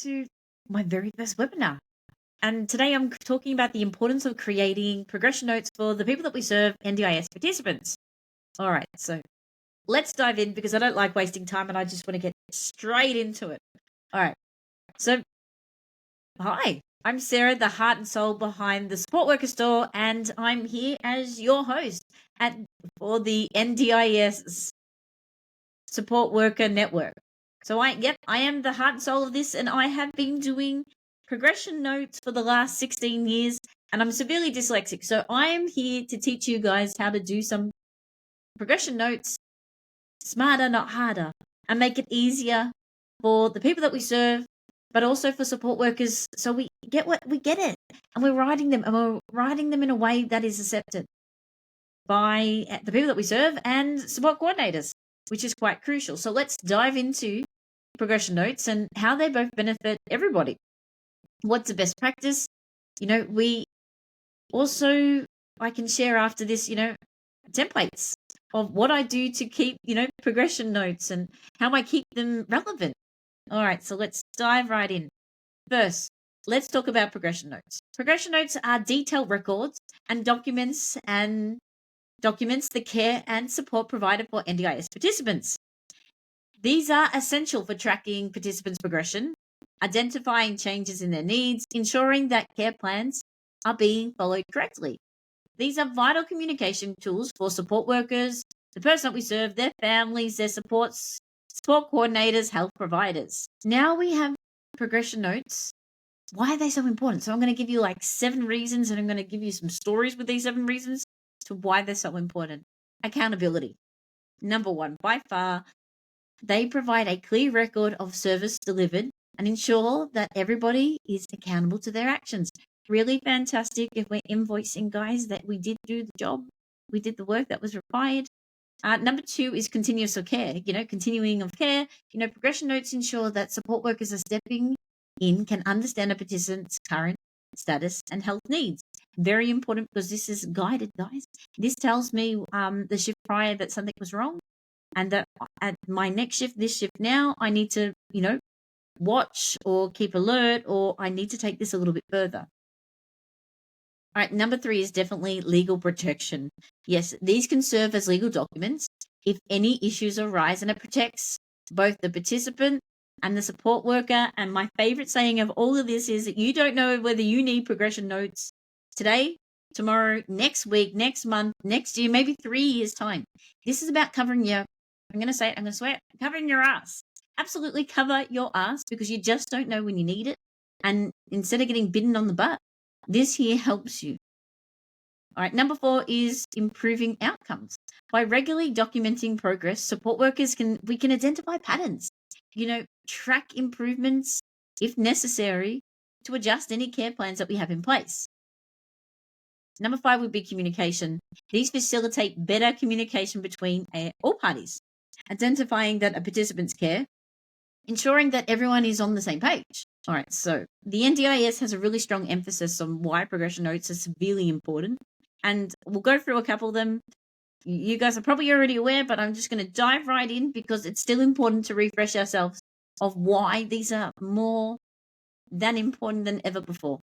to my very first webinar. And today I'm talking about the importance of creating progression notes for the people that we serve, NDIS participants. All right, so let's dive in because I don't like wasting time and I just want to get straight into it. All right, so hi, I'm Sarah, the heart and soul behind the Support Worker Store, and I'm here as your host for the NDIS Support Worker Network. So I am the heart and soul of this, and I have been doing progression notes for the last 16 years, and I'm severely dyslexic. So I am here to teach you guys how to do some progression notes smarter, not harder, and make it easier for the people that we serve, but also for support workers. So we get it, and we're writing them in a way that is accepted by the people that we serve and support coordinators, which is quite crucial. So let's dive into progression notes and how they both benefit everybody. What's the best practice? We also, I can share after this, templates of what I do to keep, progression notes and how I keep them relevant. All right, so let's dive right in. First, let's talk about progression notes. Progression notes are detailed records and documents the care and support provided for NDIS participants. These are essential for tracking participants' progression, identifying changes in their needs, ensuring that care plans are being followed correctly. These are vital communication tools for support workers, the person that we serve, their families, their support coordinators, health providers. Now we have progression notes. Why are they so important? So I'm going to give you 7 reasons, and I'm going to give you some stories with these 7 reasons to why they're so important. Accountability. Number 1, by far, they provide a clear record of service delivered and ensure that everybody is accountable to their actions. Really fantastic if we're invoicing, guys, that we did do the job, we did the work that was required. Number 2 is continuous of care, continuing of care. Progression notes ensure that support workers are stepping in can understand a participant's current status and health needs. Very important because this is guided, guys. This tells me the shift prior that something was wrong, and that at my next shift, this shift now, I need to, watch or keep alert, or I need to take this a little bit further. All right, number 3 is definitely legal protection. Yes, these can serve as legal documents if any issues arise, and it protects both the participant and the support worker. And my favorite saying of all of this is that you don't know whether you need progression notes today, tomorrow, next week, next month, next year, maybe 3 years' time. This is about covering your, I'm going to say it, I'm going to swear, covering your ass. Absolutely cover your ass, because you just don't know when you need it. And instead of getting bitten on the butt, this here helps you. All right, number 4 is improving outcomes. By regularly documenting progress, support workers can identify patterns, track improvements if necessary to adjust any care plans that we have in place. Number 5 would be communication. These facilitate better communication between all parties, identifying that a participant's care, ensuring that everyone is on the same page. All right, so the NDIS has a really strong emphasis on why progression notes are severely important, and we'll go through a couple of them. You guys are probably already aware, but I'm just going to dive right in because it's still important to refresh ourselves of why these are more than important than ever before.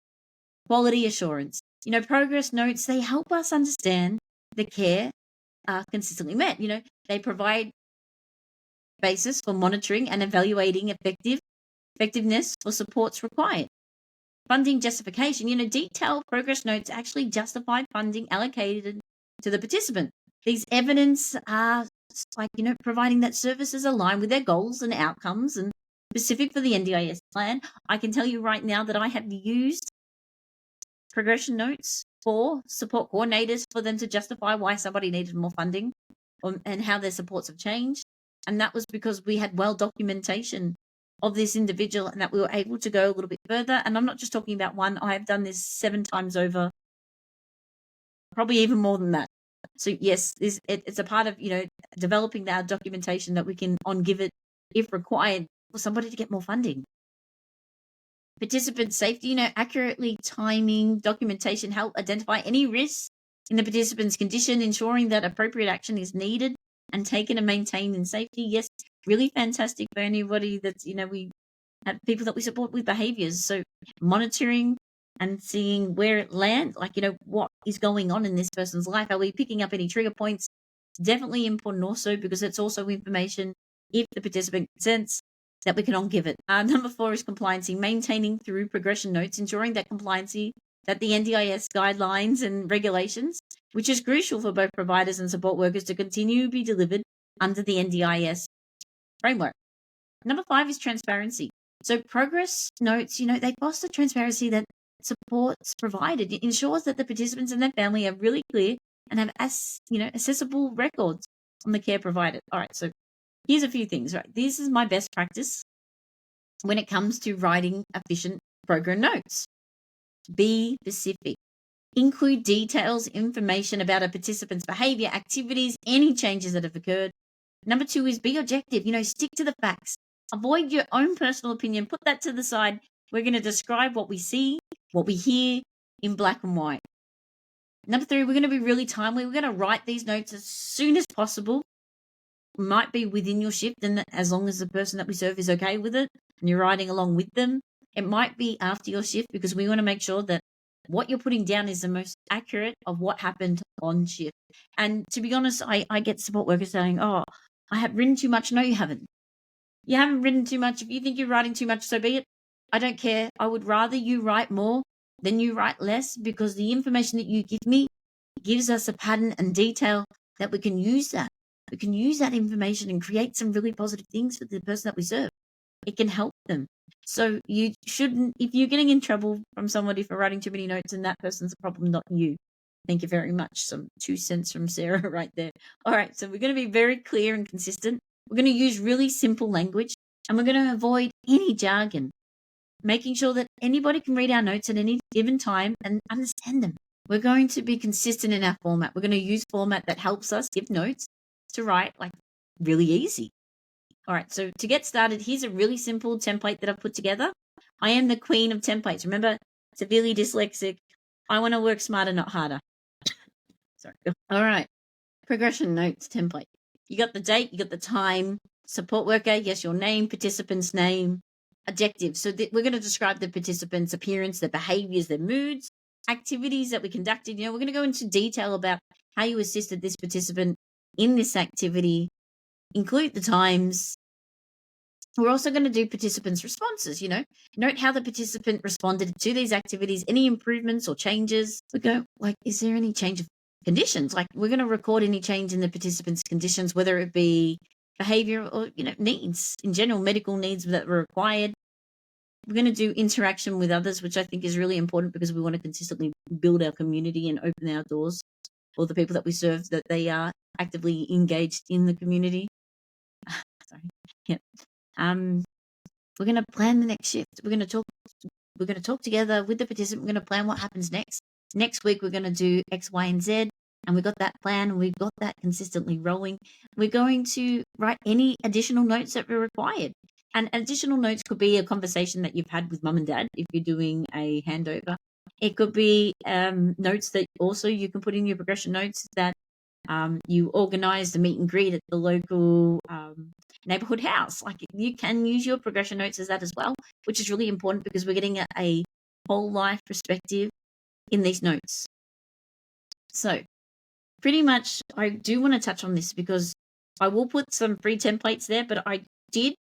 Quality assurance. Progress notes, they help us understand the care are consistently met. They provide basis for monitoring and evaluating effectiveness for supports required. Funding justification. Detailed progress notes actually justify funding allocated to the participant. These evidence are providing that services align with their goals and outcomes and specific for the NDIS plan. I can tell you right now that I have used progression notes for support coordinators for them to justify why somebody needed more funding and how their supports have changed. And that was because we had documentation of this individual and that we were able to go a little bit further. And I'm not just talking about one. I have done this 7 times over, probably even more than that. So yes, it's a part of, developing that documentation that we can give it if required for somebody to get more funding. Participant safety, accurately timing documentation help identify any risks in the participant's condition, ensuring that appropriate action is needed and taken and maintained in safety. Yes, really fantastic for anybody that's, we people that we support with behaviors. So monitoring and seeing where it lands, like, what is going on in this person's life. Are we picking up any trigger points? Definitely important also, because it's also information, if the participant consents, that we can all give it. Number 4 is compliancy, maintaining through progression notes, ensuring that compliancy, that the NDIS guidelines and regulations, which is crucial for both providers and support workers to continue to be delivered under the NDIS framework. Number 5 is transparency. So progress notes, they foster transparency that supports provided. It ensures that the participants and their family are really clear and have accessible records on the care provided. All right, so here's a few things, right? This is my best practice when it comes to writing efficient program notes. Be specific. Include details, information about a participant's behavior, activities, any changes that have occurred. Number 2 is be objective. Stick to the facts. Avoid your own personal opinion. Put that to the side. We're going to describe what we see, what we hear in black and white. Number 3, we're going to be really timely. We're going to write these notes as soon as possible. Might be within your shift, and as long as the person that we serve is okay with it and you're writing along with them. It might be after your shift, because we want to make sure that what you're putting down is the most accurate of what happened on shift. And to be honest, I get support workers saying, "Oh, I have written too much." No, you haven't. You haven't written too much. If you think you're writing too much, so be it. I don't care. I would rather you write more than you write less, because the information that you give me gives us a pattern and detail that we can use that. We can use that information and create some really positive things for the person that we serve. It can help them. So you shouldn't, if you're getting in trouble from somebody for writing too many notes, and that person's a problem, not you. Thank you very much. Some 2 cents from Sarah right there. All right, so we're going to be very clear and consistent. We're going to use really simple language, and we're going to avoid any jargon, making sure that anybody can read our notes at any given time and understand them. We're going to be consistent in our format. We're going to use format that helps us give notes to write like really easy. All right, so to get started, here's a really simple template that I've put together. I am the queen of templates. Remember, severely dyslexic. I want to work smarter, not harder. Sorry. All right, progression notes template. You got the date, you got the time, support worker, yes, your name, participant's name, objective. So we're going to describe the participant's appearance, their behaviors, their moods, activities that we conducted. We're going to go into detail about how you assisted this participant in this activity, include the times. We're also going to do participants' responses, note how the participant responded to these activities, any improvements or changes. We go, is there any change of conditions? We're going to record any change in the participants' conditions, whether it be behavior or, needs, in general, medical needs that were required. We're going to do interaction with others, which I think is really important, because we want to consistently build our community and open our doors for the people that we serve, that they are actively engaged in the community. Sorry. Yeah. We're going to plan the next shift. We're going to talk together with the participant. We're going to plan what happens next. Next week, we're going to do X, Y, and Z. And we've got that plan, and we've got that consistently rolling. We're going to write any additional notes that were required. And additional notes could be a conversation that you've had with mum and dad if you're doing a handover. It could be notes that also you can put in your progression notes, that you organize the meet and greet at the local neighborhood house. You can use your progression notes as that as well, which is really important, because we're getting a whole life perspective in these notes. So pretty much, I do want to touch on this, because I will put some free templates there, but I did.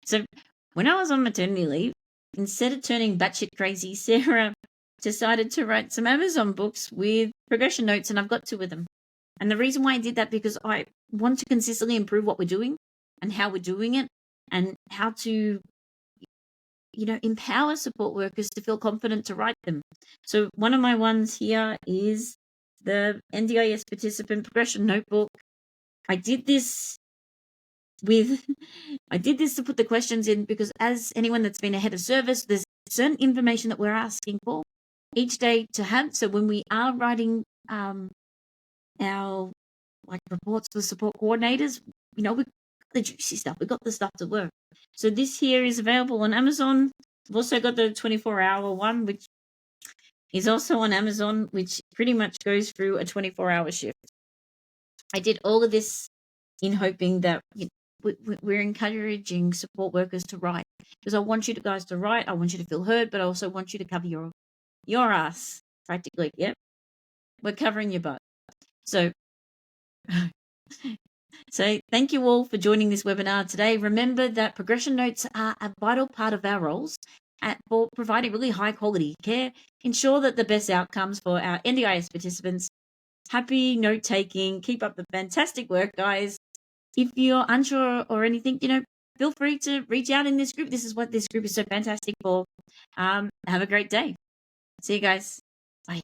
So when I was on maternity leave, instead of turning batshit crazy, Sarah decided to write some Amazon books with progression notes, and I've got 2 of them. And the reason why I did that, because I want to consistently improve what we're doing and how we're doing it, and how to, empower support workers to feel confident to write them. So one of my ones here is the NDIS participant progression notebook. I did this to put the questions in, because as anyone that's been a head of service, there's certain information that we're asking for each day to have. So when we are writing our reports for support coordinators, we've got the juicy stuff. We've got the stuff to work. So this here is available on Amazon. I've also got the 24-hour one, which is also on Amazon, which pretty much goes through a 24-hour shift. I did all of this in hoping that we're encouraging support workers to write because I want you guys to write. I want you to feel heard, but I also want you to cover your ass practically. Yep, we're covering your butt. So, so thank you all for joining this webinar today. Remember that progression notes are a vital part of our roles for providing really high quality care. Ensure that the best outcomes for our NDIS participants. Happy note taking. Keep up the fantastic work, guys. If you're unsure or anything, feel free to reach out in this group. This is what this group is so fantastic for. Have a great day. See you guys. Bye.